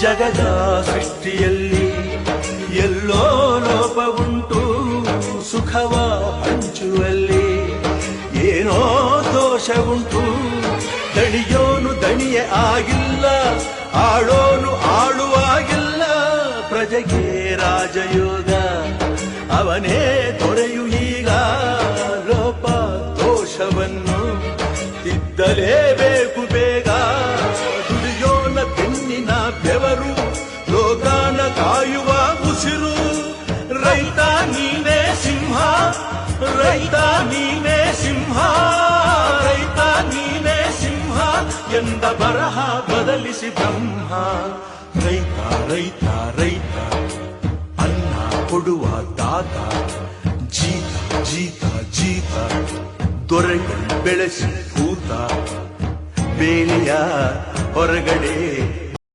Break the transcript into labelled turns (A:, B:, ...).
A: ಜಗದ ಸೃಷ್ಟಿಯಲ್ಲಿ ಎಲ್ಲೋ ಲೋಪವುಂಟು, ಸುಖವ ಹಂಚುವಲ್ಲಿ ಏನೋ ದೋಷವುಂಟು. ದಣಿಯೋನು ದಣಿಯೇ ಆಗಿಲ್ಲ, ಆಳೋನು ಆಳುವಾಗಿಲ್ಲ. ಪ್ರಜೆಗೆ ರಾಜಯೋಗ ಅವನೇ ದೊರೆಯು ಈಗ. ಲೋಪ ದೋಷವನ್ನು ತಿದ್ದಲೇಬೇಕು ಬೇಗ. ದುಡಿಯೋನ ಬೆನ್ನಿನ ಬೆವರು, ಲೋಕಾನ ಕಾಯುವ ಉಸಿರು. ರೈತ ನೀನೇ ಸಿಂಹ, ರೈತ ನೀನೇ ಸಿಂಹ, ರೈತ ನೀನೇ ಸಿಂಹ ಎಂದ ಬರಹ ಬದಲಿಸಿ ಬ್ರಹ್ಮ. ರೈತ ರೈತ ರೈತ ಅನ್ನ ಕೊಡುವ ದಾತ. ಜೀತ ಜೀತ ಜೀತ ದೊರೆಗಳು ಬೆಳೆಸಿ ಭೂತ. ಬೇಲಿಯ ಹೊರಗಡೆ